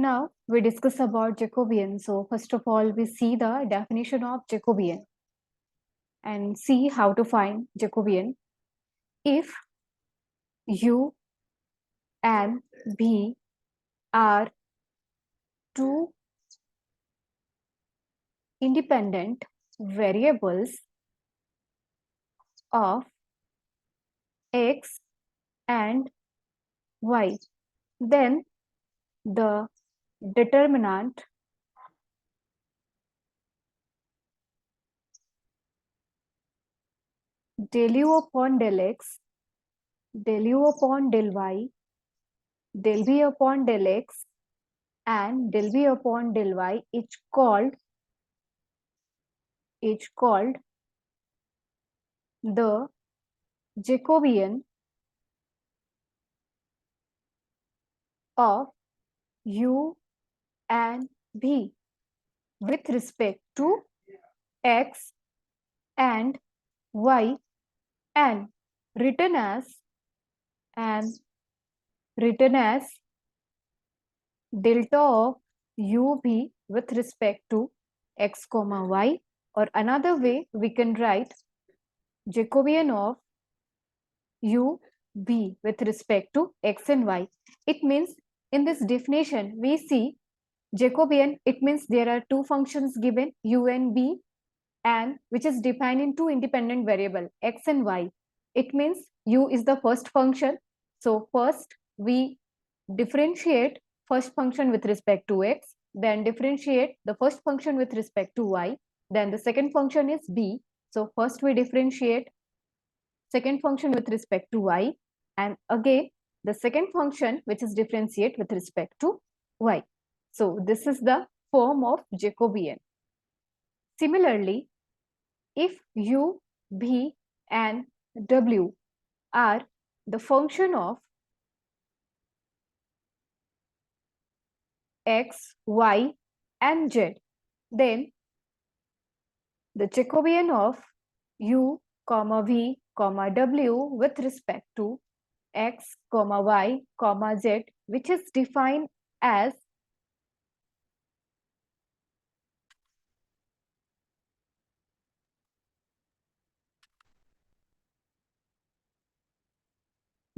Now we discuss about Jacobian. So first of all, we see the definition of Jacobian and see how to find Jacobian. If U and V are two independent variables of X and Y, then the determinant del U upon del X, del U upon del Y, del V upon del X and del V upon del Y is called the Jacobian of U and V with respect to X and Y and written as delta of UV with respect to X comma Y, or another way we can write Jacobian of U V with respect to X and Y. It means in this definition we see Jacobian, it means there are two functions given U and V and which is defined in two independent variable X and Y. It means U is the first function. So first we differentiate first function with respect to X, then differentiate the first function with respect to Y, then the second function is V. So first we differentiate second function with respect to Y and again the second function which is differentiate with respect to Y. So this is the form of Jacobian. Similarly, if U, V and W are the function of X, Y and Z, then the Jacobian of U, V, W with respect to X, Y, Z, which is defined as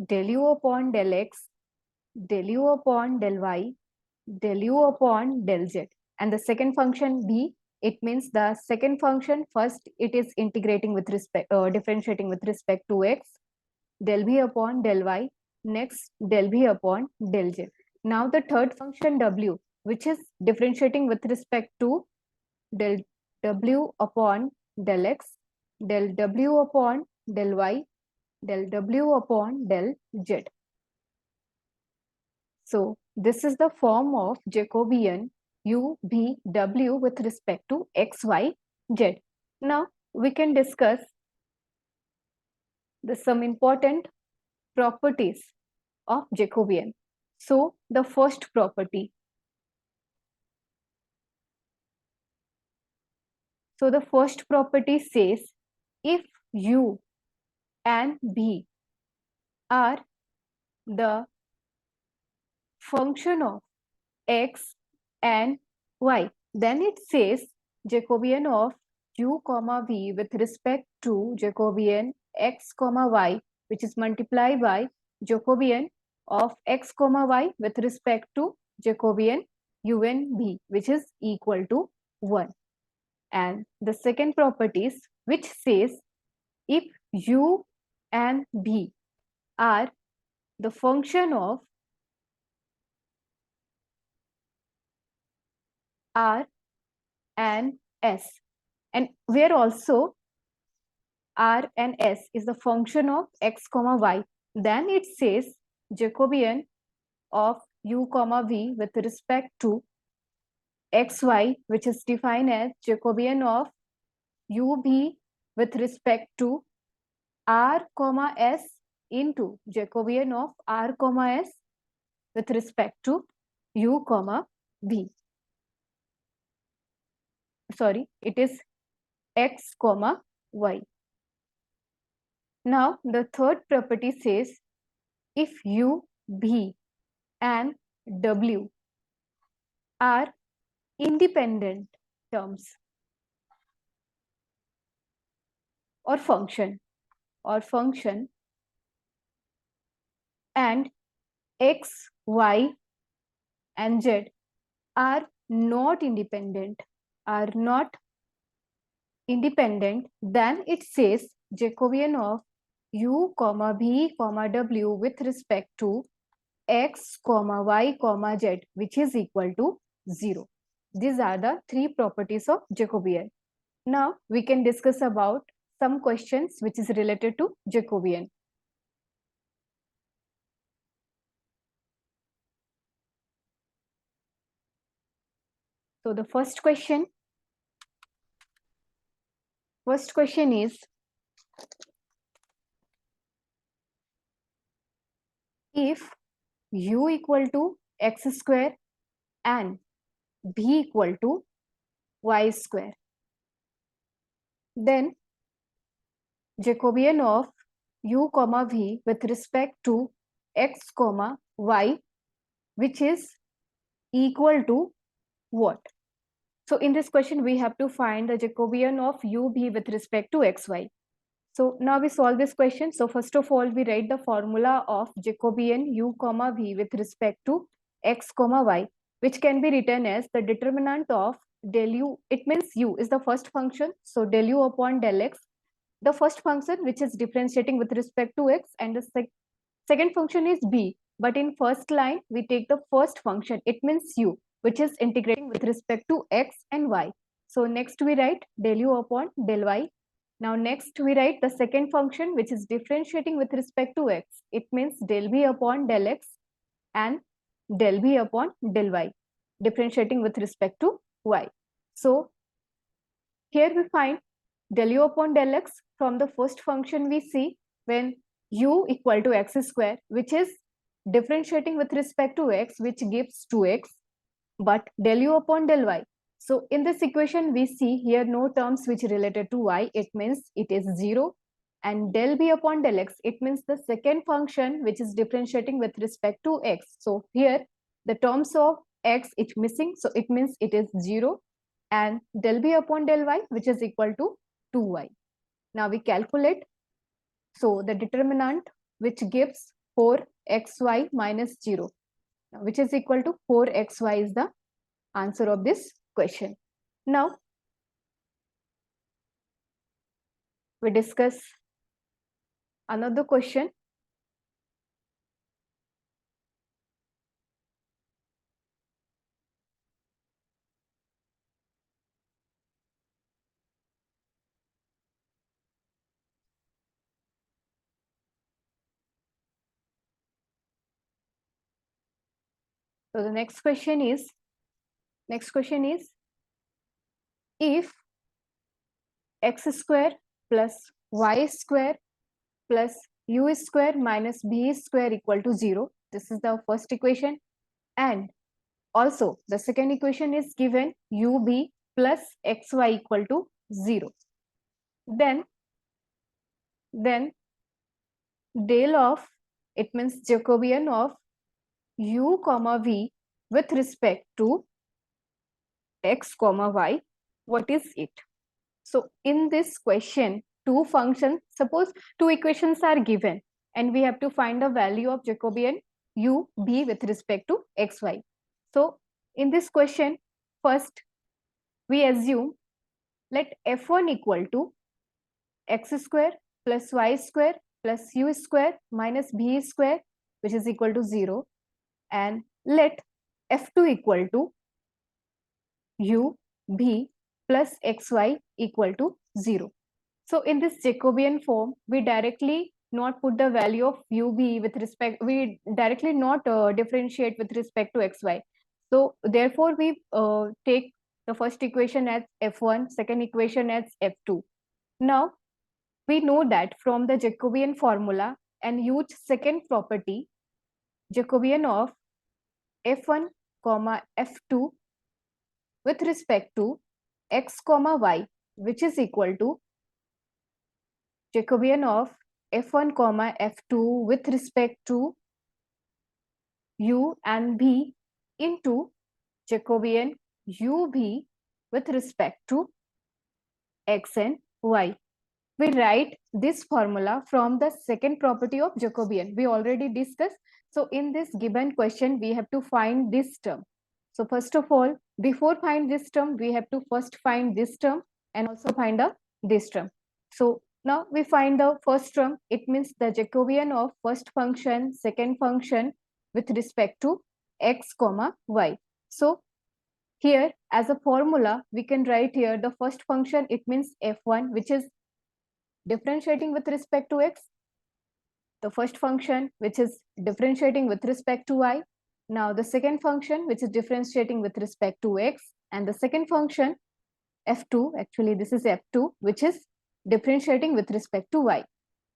del U upon del X, del U upon del Y, del U upon del Z. And the second function B, it means the second function first it is integrating with respect, differentiating with respect to X, del V upon del Y, next del V upon del Z. Now the third function W, which is differentiating with respect to del W upon del X, del W upon del Y, del W upon del Z. So this is the form of Jacobian U, V, W with respect to X, Y, Z. Now we can discuss some important properties of Jacobian. So the first property. So the first property says if U and V are the function of X and Y, then it says Jacobian of U comma V with respect to Jacobian X comma Y, which is multiplied by Jacobian of X comma Y with respect to Jacobian U and V, which is equal to 1. And the second property is which says if U and V are the function of R and S, and where also R and S is the function of X comma Y, then it says Jacobian of U comma V with respect to XY, which is defined as Jacobian of UV with respect to R comma S into Jacobian of R comma S with respect to U comma V. Sorry, it is X comma Y. Now the third property says if U, V and W are independent terms or function and x, y and z are not independent, then it says Jacobian of u comma v comma w with respect to x comma y comma z, which is equal to 0. These are the three properties of Jacobian. Now we can discuss about some questions which is related to Jacobian. So the first question is, if u equal to x square and v equal to y square, then Jacobian of u comma v with respect to x comma y, which is equal to what? So in this question, we have to find the Jacobian of u v with respect to x, y. So now we solve this question. So first of all, we write the formula of Jacobian u comma v with respect to x comma y, which can be written as the determinant of del u. It means u is the first function. So del u upon del x, the first function which is differentiating with respect to x, and the second function is b. But in first line, we take the first function. It means u, which is integrating with respect to x and y. So next we write del u upon del y. Now next we write the second function which is differentiating with respect to x. It means del b upon del x and del b upon del y, differentiating with respect to y. So here we find del u upon del x. From the first function we see when u equal to x square, which is differentiating with respect to x, which gives 2x, but del u upon del y. So in this equation, we see here no terms which related to y. It means it is 0. And del b upon del x, it means the second function which is differentiating with respect to x. So here the terms of x is missing. So it means it is 0. And del b upon del y, which is equal to 2y. Now we calculate. So the determinant which gives 4xy minus 0, which is equal to 4xy, is the answer of this question. Now we discuss another question. So the next question is if x square plus y square plus u square minus b square equal to 0. This is the first equation. And also the second equation is given ub plus xy equal to 0. Then del of, it means Jacobian of u comma v with respect to x comma y, what is it? So in this question, two functions, suppose two equations are given and we have to find the value of Jacobian u b with respect to x, y. So in this question, first we assume let f1 equal to x square plus y square plus u square minus b square, which is equal to 0, and let f2 equal to u b plus xy equal to 0. So in this Jacobian form, we directly not put the value of ub with respect, we directly not differentiate with respect to xy. So therefore we take the first equation as f1, second equation as f2. Now we know that from the Jacobian formula and use second property, Jacobian of f1 comma f2 with respect to x comma y, which is equal to Jacobian of f1 comma f2 with respect to u and v into Jacobian UV with respect to x and y. We write this formula from the second property of Jacobian. We already discussed. So in this given question, we have to find this term. So first of all, before find this term, we have to first find this term and also find this term. So now we find the first term. It means the Jacobian of first function, second function with respect to x comma y. So here as a formula, we can write here the first function. It means f1, which is differentiating with respect to x, the first function which is differentiating with respect to y, now the second function which is differentiating with respect to x, and the second function f2, actually this is f2, which is differentiating with respect to y.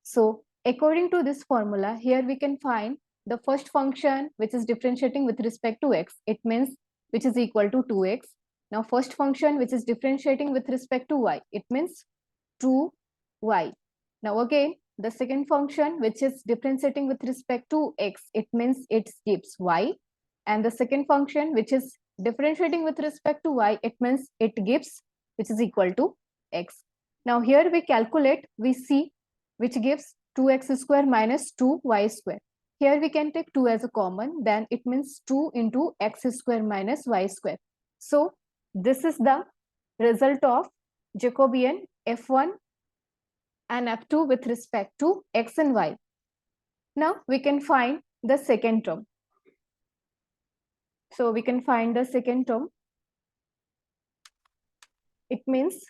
So according to this formula, here we can find the first function which is differentiating with respect to x, it means which is equal to 2x. Now first function which is differentiating with respect to y, it means 2y. Now again, the second function which is differentiating with respect to x, it means it gives y. And the second function which is differentiating with respect to y, it means it gives which is equal to x. Now here we calculate, we see which gives 2x square minus 2y square. Here we can take 2 as a common, then it means 2 into x square minus y square. So this is the result of Jacobian f1 and f2 with respect to x and y. Now we can find the second term. So we can find the second term. It means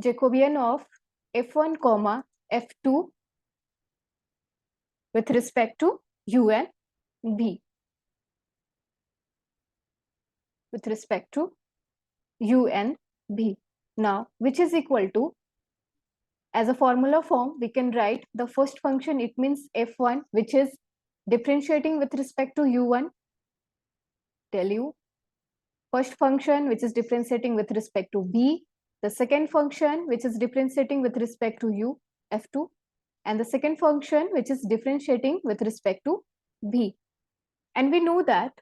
Jacobian of f1 comma f2 with respect to u and v. With respect to u and v. Now which is equal to, as a formula form, we can write the first function, it means f1, which is differentiating with respect to u1, tell you. First function which is differentiating with respect to v, the second function which is differentiating with respect to u, f2, and the second function which is differentiating with respect to v. And we know that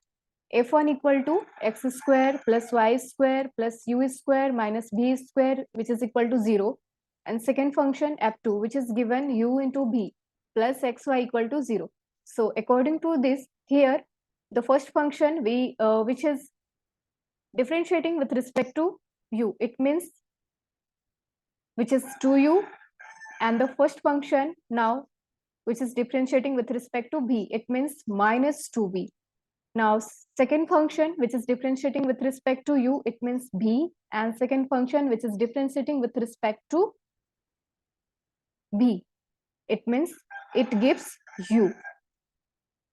f1 equal to x square plus y square plus u square minus v square, which is equal to 0. And second function f2, which is given u into v plus xy equal to 0. So according to this, here the first function which is differentiating with respect to u, it means which is 2u, and the first function now which is differentiating with respect to v, it means minus 2v. Now second function which is differentiating with respect to u, it means v, and second function which is differentiating with respect to v, it means it gives u.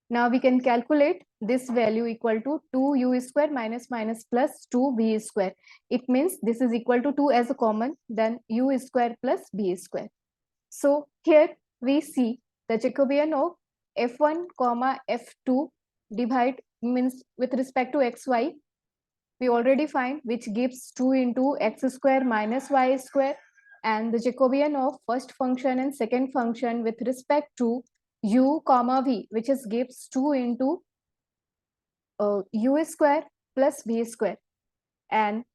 Now we can calculate this value equal to 2u square minus plus 2v square. It means this is equal to 2 as a common, then u square plus v square. So here we see the Jacobian of f1 comma f2 divide means with respect to xy. We already find which gives 2 into x square minus y square, and the Jacobian of first function and second function with respect to u comma v, which is gives 2 into u square plus v square, and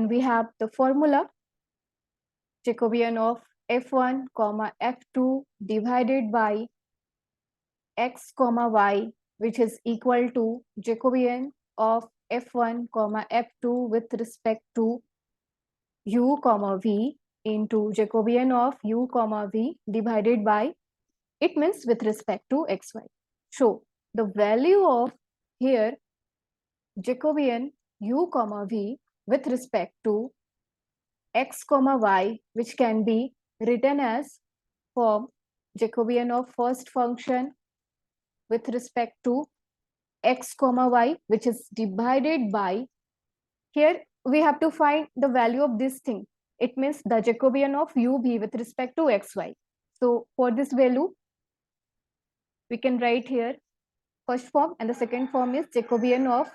we have the formula Jacobian of f1 comma f2 divided by x comma y, which is equal to Jacobian of f1 comma f2 with respect to u comma v into Jacobian of u comma v divided by, it means with respect to xy. So the value of here Jacobian u comma v with respect to x comma y, which can be written as form Jacobian of first function with respect to x comma y, which is divided by, here we have to find the value of this thing. It means the Jacobian of u v with respect to xy. So for this value, we can write here first form, and the second form is Jacobian of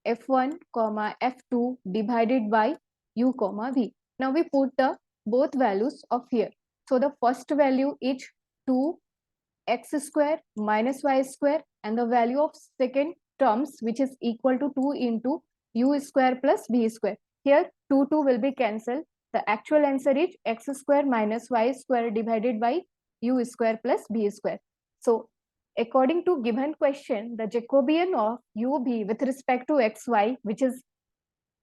f1 comma f2 divided by u comma v. Now we put the both values of here. So the first value is 2x square minus y square, and the value of second terms, which is equal to 2 into u square plus b square. Here 2 will be cancelled. The actual answer is x square minus y square divided by u square plus b square. So according to given question, the Jacobian of ub with respect to xy, which is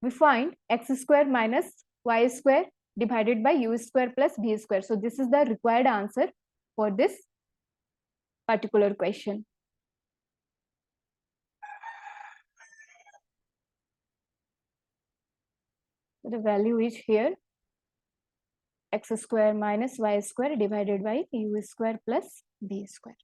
we find x square minus y square divided by u square plus b square. So this is the required answer for this particular question. So the value is here x square minus y square divided by u square plus b square.